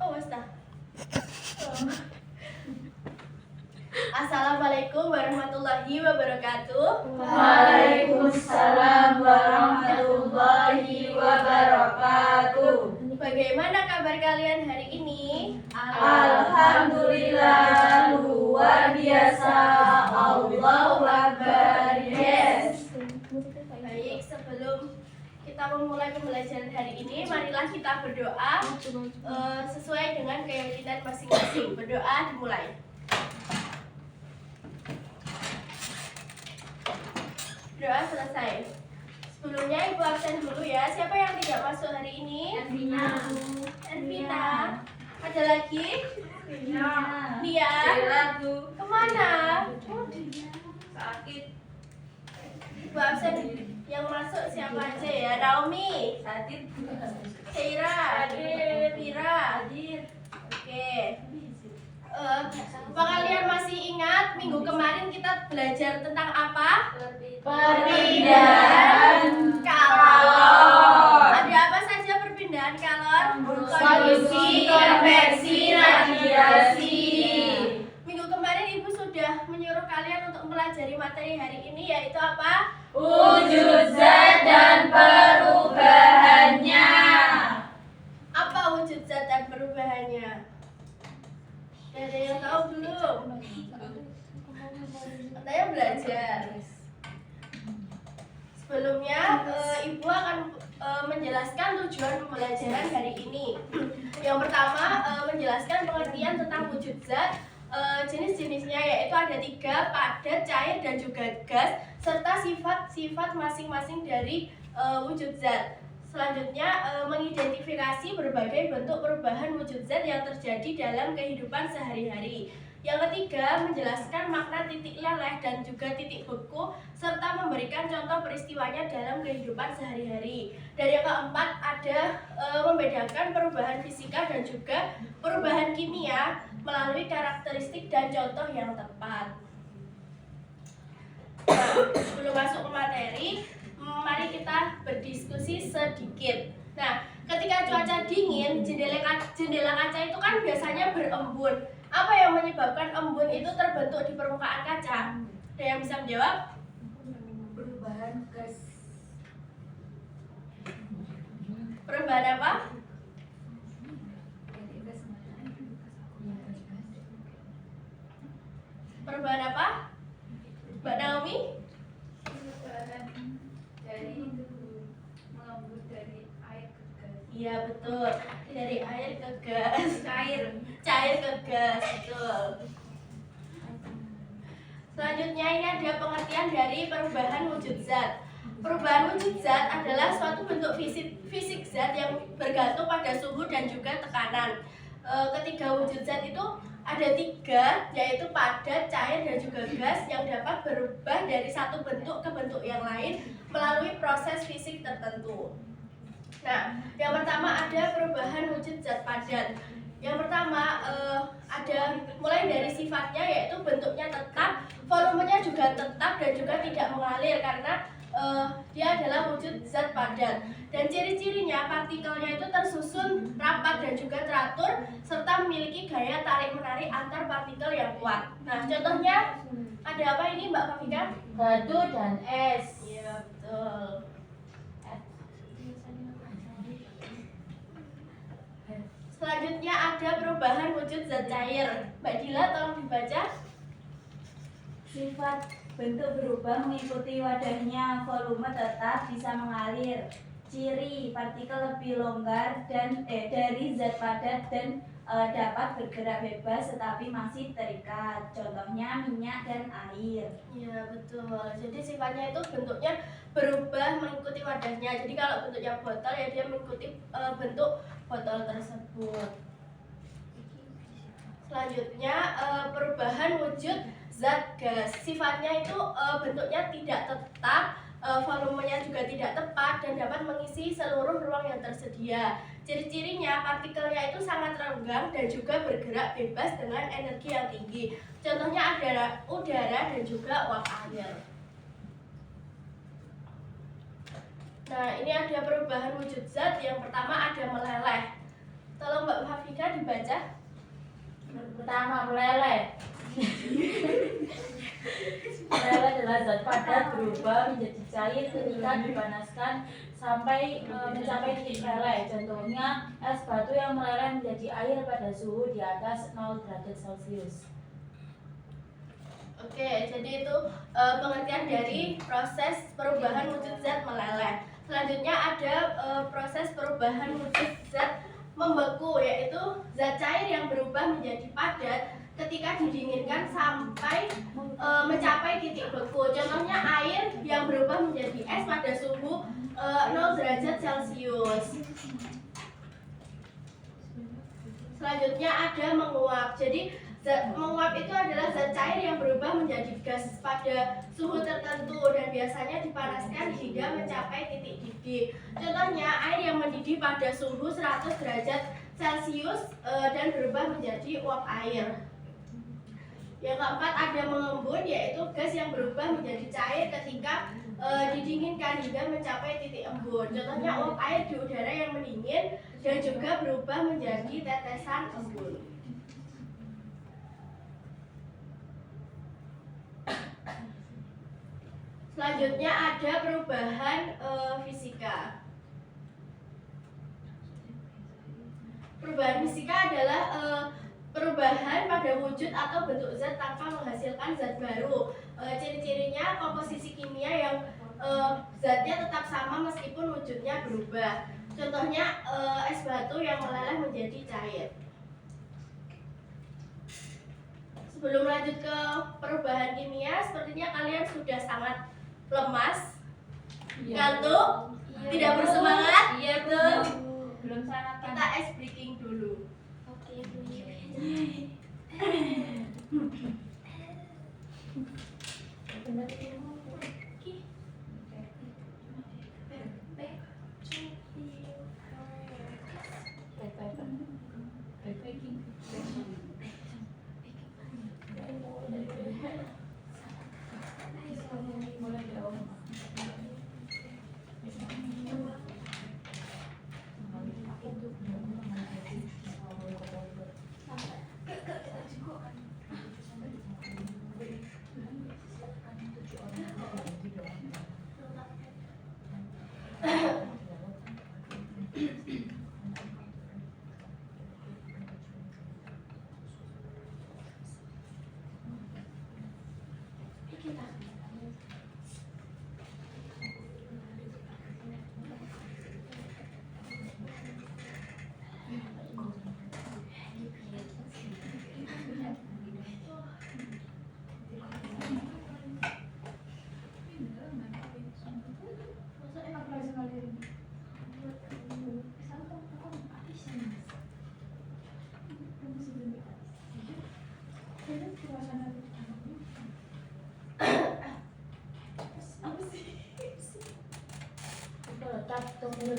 Oh, wes ta. Assalamualaikum warahmatullahi wabarakatuh. Waalaikumsalam warahmatullahi wabarakatuh. Bagaimana kabar kalian hari ini? Alhamdulillah, luar biasa. Allahu Akbar. Yes. Baik, sebelum kita memulai pembelajaran hari ini, marilah kita berdoa sesuai dengan keyakinan masing-masing. Berdoa dimulai. Doa selesai. Sebelumnya Ibu absen dulu ya. Siapa yang tidak masuk hari ini? Ervina. Ada lagi? Nia. Kemana? Sakit. Ibu absen. Yang masuk siapa aja ya? Naomi. Sakit. Keira. Vira. Oke. Apa kalian masih ingat minggu kemarin kita belajar tentang apa? Perpindahan kalor. Ada apa saja perpindahan kalor? Kondisi, konveksi, radiasi. Minggu kemarin Ibu sudah menyuruh kalian untuk mempelajari materi hari ini, yaitu apa? Wujud zat dan perubahannya. Apa wujud zat dan perubahannya? Ada yang tahu belum? Katanya belajar. Sebelumnya Ibu akan menjelaskan tujuan pembelajaran hari ini. Yang pertama, menjelaskan pengertian tentang wujud zat, jenis-jenisnya yaitu ada 3, padat, cair, dan juga gas, serta sifat-sifat masing-masing dari wujud zat. Selanjutnya, mengidentifikasi berbagai bentuk perubahan wujud zat yang terjadi dalam kehidupan sehari-hari. Yang ketiga, menjelaskan makna titik leleh dan juga titik beku, serta memberikan contoh peristiwanya dalam kehidupan sehari-hari. Dan yang keempat, ada membedakan perubahan fisika dan juga perubahan kimia melalui karakteristik dan contoh yang tepat. Nah, sebelum masuk ke materi, mari kita berdiskusi sedikit. Nah, ketika cuaca dingin, jendela kaca itu kan biasanya berembun. Apa yang menyebabkan embun itu terbentuk di permukaan kaca? Ada yang bisa menjawab? Perubahan gas. Perubahan apa? Perubahan apa? Mbak Naomi? Perubahan dari mengembun dari air ke gas. Iya betul, dari air ke gas. Cair ke gas, betul. Selanjutnya ini ada pengertian dari perubahan wujud zat. Perubahan wujud zat adalah suatu bentuk fisik zat yang bergantung pada suhu dan juga tekanan. Ketiga wujud zat itu ada 3, yaitu padat, cair, dan juga gas yang dapat berubah dari satu bentuk ke bentuk yang lain melalui proses fisik tertentu. Nah, yang pertama ada perubahan wujud zat padat. Yang pertama ada mulai dari sifatnya, yaitu bentuknya tetap, volumenya juga tetap dan juga tidak mengalir karena dia adalah wujud zat padat. Dan ciri-cirinya, partikelnya itu tersusun rapat dan juga teratur serta memiliki gaya tarik-menarik antar partikel yang kuat. Nah, contohnya ada apa ini Mbak Kafika? Batu dan es. Iya, betul. Selanjutnya ada perubahan wujud zat cair. Mbak Dila tolong dibaca. Sifat bentuk berubah mengikuti wadahnya, volume tetap bisa mengalir. Ciri partikel lebih longgar dan dari zat padat dan dapat bergerak bebas tetapi masih terikat. Contohnya minyak dan air. Iya betul. Jadi sifatnya itu bentuknya berubah mengikuti wadahnya. Jadi kalau bentuknya botol ya dia mengikuti bentuk botol tersebut. Selanjutnya perubahan wujud zat gas. Sifatnya itu bentuknya tidak tetap, volumenya juga tidak tepat dan dapat mengisi seluruh ruang yang tersedia. Ciri-cirinya partikelnya itu sangat renggang dan juga bergerak bebas dengan energi yang tinggi. Contohnya ada udara dan juga uap air. Nah, ini ada perubahan wujud zat. Yang pertama ada meleleh. Tolong Mbak Hafika dibaca. Pertama, meleleh. Meleleh adalah zat padat berubah menjadi cair ketika dipanaskan sampai mencapai titik meleleh. Contohnya es batu yang meleleh menjadi air pada suhu di atas 0 derajat Celcius. Oke, jadi itu pengertian dari proses perubahan wujud zat meleleh. Selanjutnya ada proses perubahan wujud zat membeku, yaitu zat cair yang berubah menjadi padat ketika didinginkan sampai mencapai titik beku. Contohnya air yang berubah menjadi es pada suhu 0 derajat Celcius. Selanjutnya ada menguap. Jadi menguap itu adalah zat cair yang berubah menjadi gas pada suhu tertentu dan biasanya dipanaskan hingga mencapai titik didih. Contohnya air yang mendidih pada suhu 100 derajat Celcius dan berubah menjadi uap air. Yang keempat ada mengembun, yaitu gas yang berubah menjadi cair ketika didinginkan hingga mencapai titik embun. Contohnya uap air di udara yang mendingin dan juga berubah menjadi tetesan embun. Selanjutnya ada perubahan fisika. Perubahan fisika adalah perubahan pada wujud atau bentuk zat tanpa menghasilkan zat baru. Ciri-cirinya komposisi kimia yang zatnya tetap sama meskipun wujudnya berubah. Contohnya es batu yang meleleh menjadi cair. Sebelum lanjut ke perubahan kimia, sepertinya kalian sudah sangat lemas, ngantuk, tidak bersemangat. Iya, betul. Belum sarapan. Kita ice breaking dulu. Oke, Bu. Letak tunggu.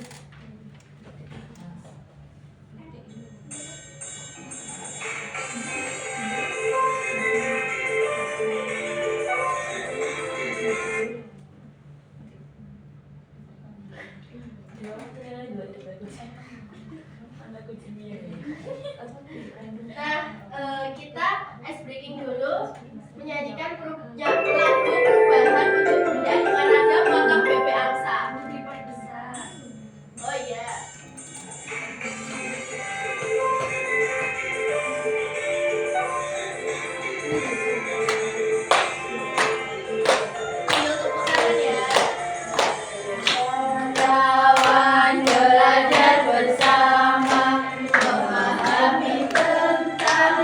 Nah, kita ice breaking dulu, menyajikan lagu perubahan wujud benda dengan nada belakang BP Angsa. Oh iya. Sambil tepuk tangan ya. Kawan belajar bersama, memahami tentang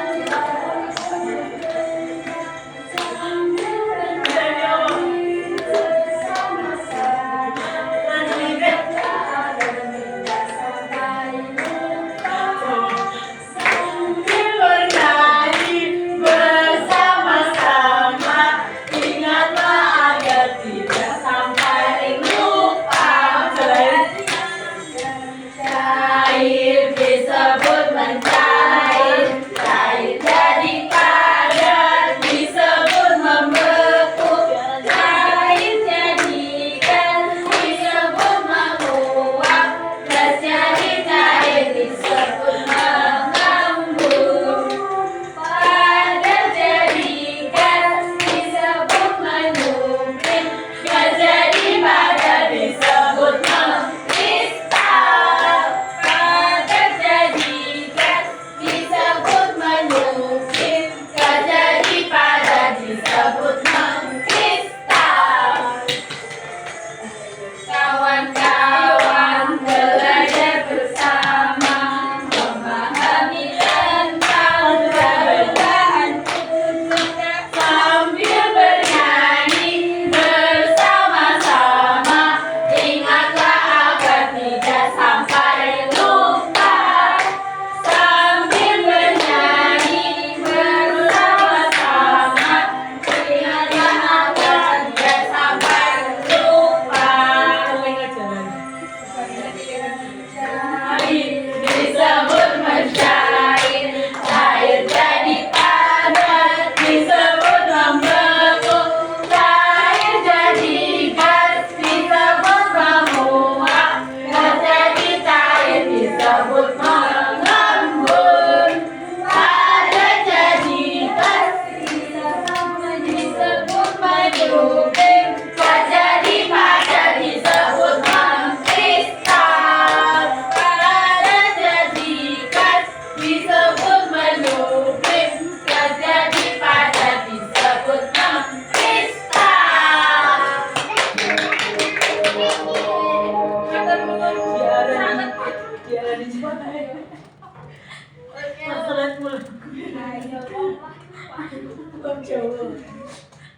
Jawa.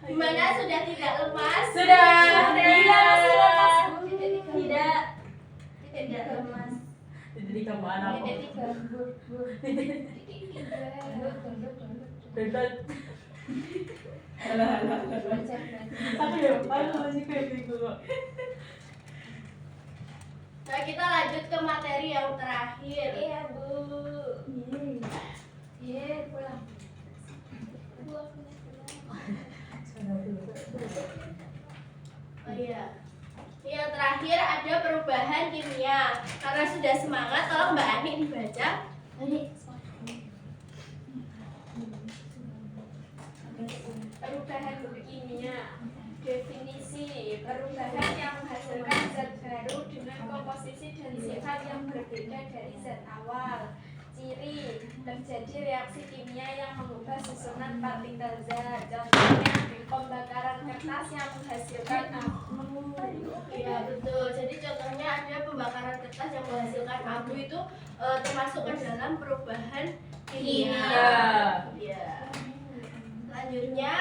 Gimana, sudah tidak lemas? Sudah. Iya, masih lemas, Bu. Tidak lemas. Jadi kemana kok? Bentar. Alah. Aku ya, aku masih bingung kok. Nah, kita lanjut ke materi yang terakhir. Iya, Bu. Iya, pulang. Oh iya. Yang terakhir ada perubahan kimia. Karena sudah semangat, tolong Mbak Ani dibaca. Perubahan kimia. Definisi perubahan yang menghasilkan zat baru dengan komposisi dan sifat yang berbeda dari zat awal. Ciri terjadi reaksi kimia yang mengubah susunan partikel zat. Contohnya pembakaran kertas yang menghasilkan abu. Iya betul. Jadi contohnya ada pembakaran kertas yang menghasilkan abu itu termasuk ke dalam perubahan kimia. Iya. Selanjutnya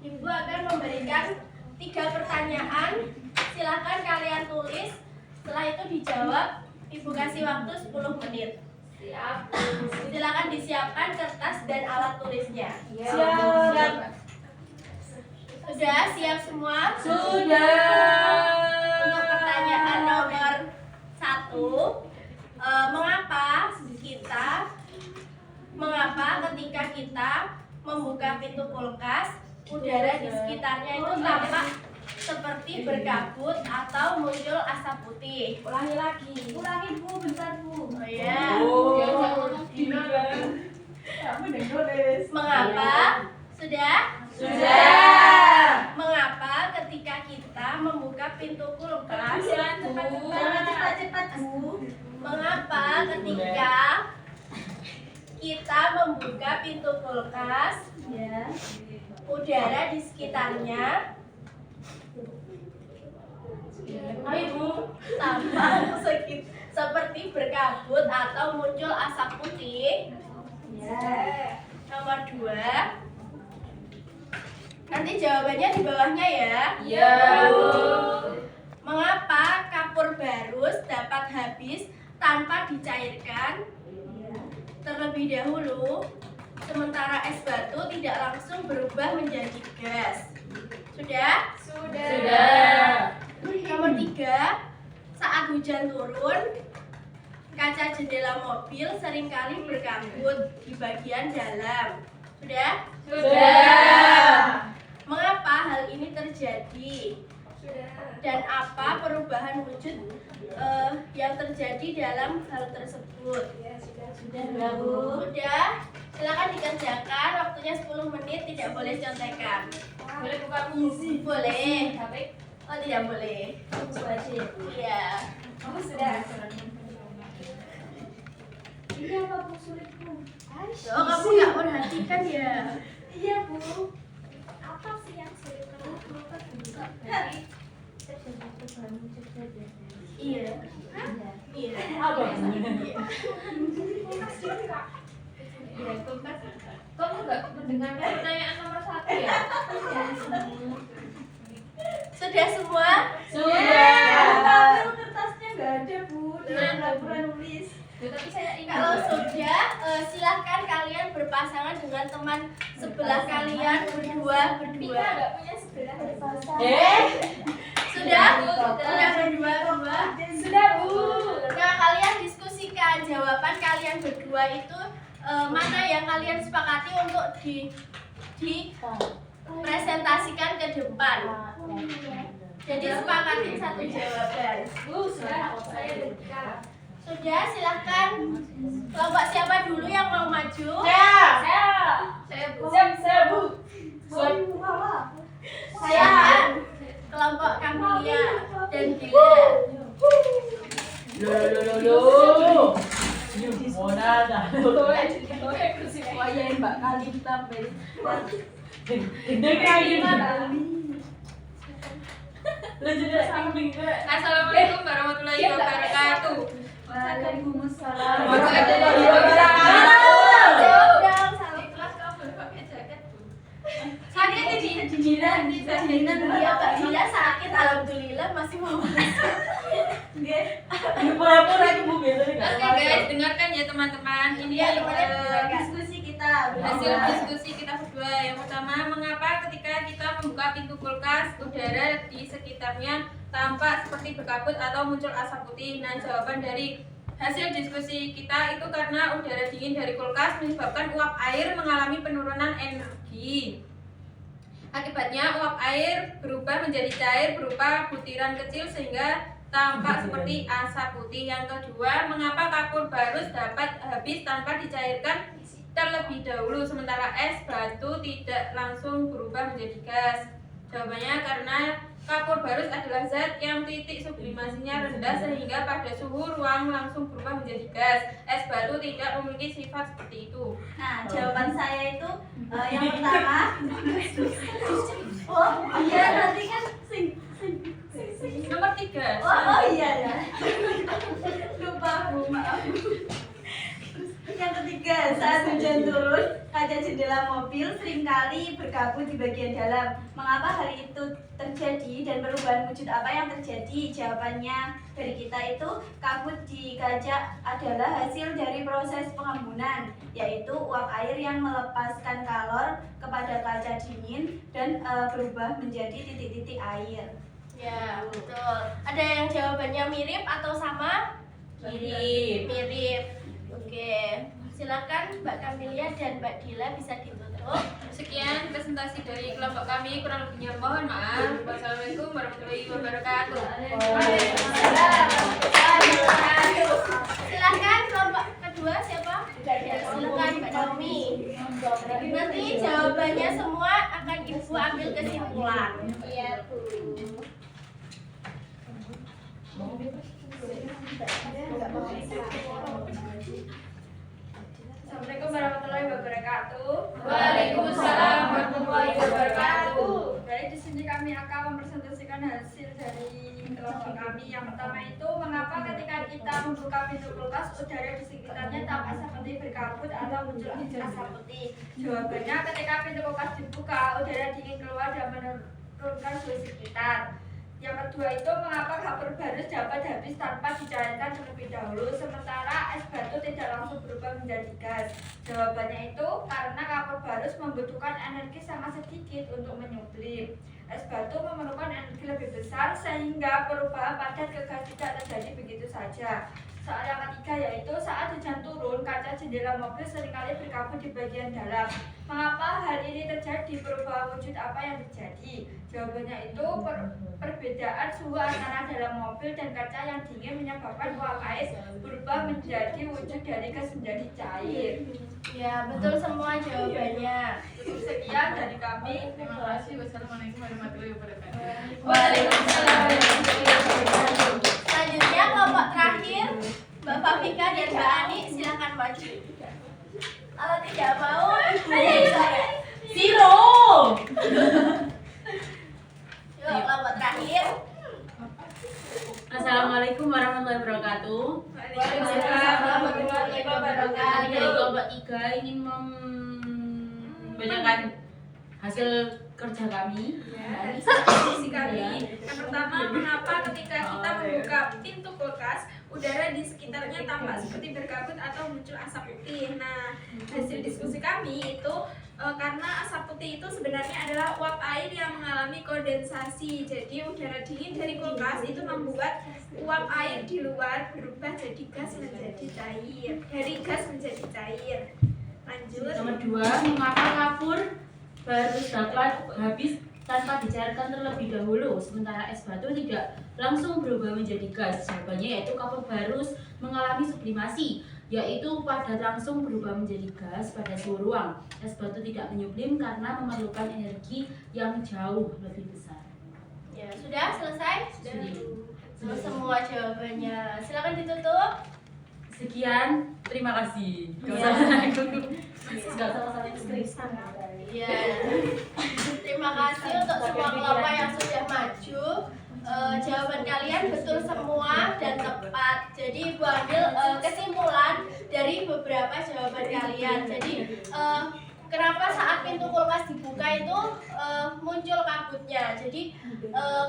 Ibu akan memberikan 3 pertanyaan. Silakan kalian tulis. Setelah itu dijawab. Ibu kasih waktu 10 menit. Siap. Silakan disiapkan kertas dan alat tulisnya. Siap. Sudah siap semua? Sudah. Untuk pertanyaan nomor 1, mengapa ketika kita membuka pintu kulkas, udara di sekitarnya itu tampak seperti berkabut atau muncul asap putih? Ulangi lagi, Bu, bentar, Bu. Oh ya. Kamu nulis. Mengapa? Sudah? Sudah. Mengapa ketika kita membuka pintu kulkas, Jangan cepat-cepat, Bu. mengapa ketika kita membuka pintu kulkas, Ya. udara di sekitarnya tampak seperti berkabut atau muncul asap putih? Ya. Nomor 2, nanti jawabannya di bawahnya ya. Iya, Bu. Mengapa kapur barus dapat habis tanpa dicairkan terlebih dahulu, sementara es batu tidak langsung berubah menjadi gas? Sudah? Sudah. Nomor 3, saat hujan turun, kaca jendela mobil seringkali berkabut di bagian dalam. Sudah? Sudah. Mengapa hal ini terjadi? Dan apa perubahan wujud yang terjadi dalam hal tersebut? Sudah, Bu. Sudah? Silakan dikerjakan, waktunya 10 menit, tidak boleh contekan. Boleh buka puisi? Boleh. Oh, tidak boleh. Wajib. Iya. Kamu sudah. Iya, apa, Bu, sulit, Bu? Oh, kamu nggak perhatikan ya? Iya, Bu. Apa sih yang sulit Iya. Iya. Apa? Iya, kulkas. Kamu nggak mendengar pertanyaan nomor 1 ya? Sudah semua? Sudah. Kertasnya nggak ada, Bu. Nggak pernah nulis. Tapi saya ingat. Kalau sudah, silahkan kalian berpasangan dengan teman sebelah kalian berdua. Nggak punya sebelah. Sudah? Sudah berdua. Sudah, Bu. Nah, kalian diskusikan jawaban kalian berdua itu mana yang kalian sepakati untuk dipresentasikan ke depan. Jadi sepakati satu jawaban. Bu, sudah. Saya buka. Sudah, silahkan. Kelompok siapa dulu yang mau maju? Saya Bu. Siap, Bu. Silahkan. Kelompok Kamulia dan Gila. Loh. Mona dah. Mbak Kalita, Gendeng lagi mana? Lu juga samping gue. Assalamualaikum warahmatullahi wabarakatuh. Waalaikumsalam. Waalaikumsalam. Jawab dong, salam kelas kamu. Iya, Mbak Dina sakit, alhamdulillah masih mau masuk. Nggih. Ini pura-pura ibu biasanya nggak Oke masuk. guys, dengarkan ya teman-teman. Ini Iya, teman-teman. Diskusi kita. hasil diskusi kita berdua. Yang pertama, mengapa ketika kita membuka pintu kulkas, udara di sekitarnya tampak seperti berkabut atau muncul asap putih? Nah, jawaban dari hasil diskusi kita itu karena udara dingin dari kulkas menyebabkan uap air mengalami penurunan energi. Akibatnya uap air berubah menjadi cair berupa butiran kecil sehingga tampak seperti asap putih. Yang kedua, mengapa kapur barus dapat habis tanpa dicairkan terlebih dahulu sementara es batu tidak langsung berubah menjadi gas? Jawabannya karena kapur barus adalah zat yang titik sublimasinya rendah sehingga pada suhu ruang langsung berubah menjadi gas. Es batu tidak memiliki sifat seperti itu. Nah, jawaban saya itu yang pertama. Oh, iya nanti kan sing. Nomor 3. Oh iya ya. Lupa Bu, maaf. Yang ketiga, saat hujan turun, kaca jendela mobil seringkali berkabut di bagian dalam. Mengapa hal itu terjadi dan perubahan wujud apa yang terjadi? Jawabannya dari kita itu, kabut di kaca adalah hasil dari proses pengembunan, yaitu uap air yang melepaskan kalor kepada kaca dingin dan berubah menjadi titik-titik air. Ya, betul. Ada yang jawabannya mirip atau sama? Mirip. Mirip. Oke, silakan Mbak Kamilia dan Mbak Dila bisa ditutup. Sekian presentasi dari kelompok kami, kurang lebihnya mohon maaf. Wassalamualaikum warahmatullahi wabarakatuh. Silakan kelompok kedua siapa? Silakan Mbak Naomi. Nanti jawabannya semua akan Ibu ambil kesimpulan. Iya, Bu. Assalamualaikum warahmatullahi wabarakatuh. Waalaikumsalam warahmatullahi wabarakatuh. Baik, di sini kami akan mempresentasikan hasil dari kelompok kami. Yang pertama itu, mengapa ketika kita membuka pintu kulkas, udara di sekitarnya tampak seperti berkabut atau muncul asap putih? Jawabannya, ketika pintu kulkas dibuka, udara dingin keluar dan menurunkan suhu sekitar. Yang kedua itu, mengapa kapur barus dapat habis tanpa dicairkan terlebih dahulu, sementara es batu tidak langsung berubah menjadi gas? Jawabannya itu karena kapur barus membutuhkan energi sangat sedikit untuk menyublim. Es batu memerlukan energi lebih besar sehingga perubahan padat ke gas tidak terjadi begitu saja. Soal yang ketiga yaitu saat hujan turun, kaca jendela mobil seringkali berkabut di bagian dalam. Mengapa hal ini terjadi? Perubahan wujud apa yang terjadi? Jawabannya itu perbedaan suhu antara dalam mobil dan kaca yang dingin menyebabkan uap air berubah menjadi wujud dari gas menjadi cair. Ya, betul semua jawabannya. Sekian dari kami. Terima kasih. Wassalamualaikum warahmatullahi wabarakatuh. Waalaikumsalam warahmatullahi wabarakatuh. Selanjutnya kelompok terakhir Mbak Fafika dan Mbak Ani silakan maju. Kalau tidak mau, Zero. yuk kelompok terakhir. Assalamualaikum warahmatullahi wabarakatuh. Waalaikumsalam warahmatullahi wabarakatuh. Dari kelompok 3 ingin membacakan hasil kerja kami. Diskusi kami. Yang pertama, mengapa ketika kita membuka pintu kulkas, udara di sekitarnya tampak seperti berkabut atau muncul asap putih? Nah, hasil diskusi kami itu karena asap putih itu sebenarnya adalah uap air yang mengalami kondensasi. Jadi udara dingin dari kulkas itu membuat uap air di luar berubah jadi gas menjadi cair. Dari gas menjadi cair. Lanjut. Nomor 2, mengapa kapur barus dapat habis tanpa dicairkan terlebih dahulu, sementara es batu tidak langsung berubah menjadi gas? Jawabannya yaitu kapur barus mengalami sublimasi, yaitu pada langsung berubah menjadi gas pada suhu ruang. Es batu tidak menyublim karena memerlukan energi yang jauh lebih besar. Ya, sudah selesai? Sudah. Semua jawabannya. Silakan ditutup. Sekian, terima kasih. Iya. Gak salah-salah tulisan. Ya. Terima kasih untuk semua kelompok yang sudah maju. Jawaban kalian betul semua dan tepat. Jadi Ibu ambil kesimpulan dari beberapa jawaban kalian. Jadi kenapa saat pintu kulkas dibuka itu muncul kabutnya. Jadi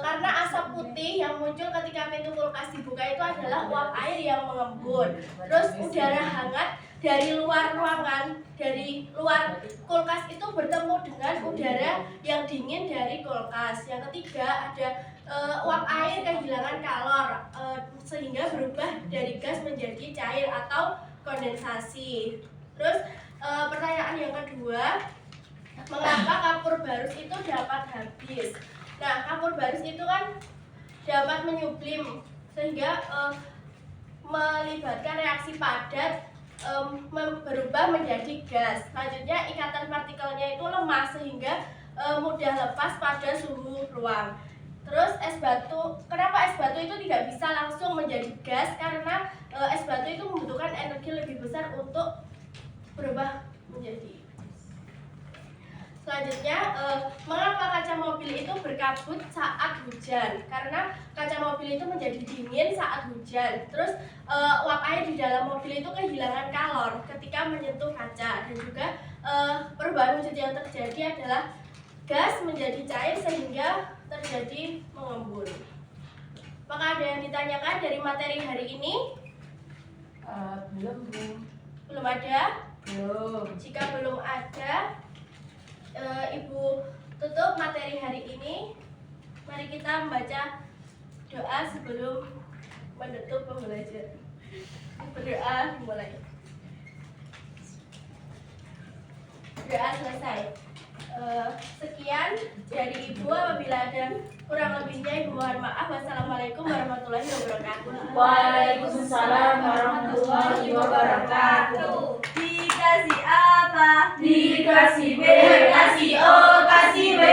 karena asap putih yang muncul ketika pintu kulkas dibuka itu adalah uap air yang mengembun. Terus udara hangat dari luar ruangan, dari luar kulkas itu bertemu dengan udara yang dingin dari kulkas. Yang ketiga ada uap air kehilangan kalor sehingga berubah dari gas menjadi cair atau kondensasi. Terus pertanyaan yang kedua, mengapa kapur barus itu dapat habis? Nah, kapur barus itu kan dapat menyublim sehingga melibatkan reaksi padat berubah menjadi gas. Selanjutnya ikatan partikelnya itu lemah sehingga mudah lepas pada suhu ruang. Terus es batu, kenapa es batu itu tidak bisa langsung menjadi gas? Karena es batu itu membutuhkan energi lebih besar untuk berubah menjadi. Selanjutnya, mengapa kaca mobil itu berkabut saat hujan? Karena kaca mobil itu menjadi dingin saat hujan. Terus uap air di dalam mobil itu kehilangan kalor ketika menyentuh kaca. Dan juga perubahan wujud yang terjadi adalah gas menjadi cair sehingga terjadi mengembun. Apakah ada yang ditanyakan dari materi hari ini? Belum, Bu. Belum ada? Belum. Jika belum ada, Ibu tutup materi hari ini. Mari kita membaca doa sebelum menutup pembelajaran. Berdoa mulai. Doa selesai. Sekian dari Ibu. Apabila ada kurang lebihnya Ibu mohon maaf. Wassalamualaikum warahmatullahi wabarakatuh. Waalaikumsalam warahmatullahi wabarakatuh. Dikasih apa? Dikasih B, kasih O, kasih W.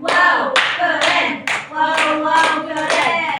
Wow, keren. Wow, wow, keren.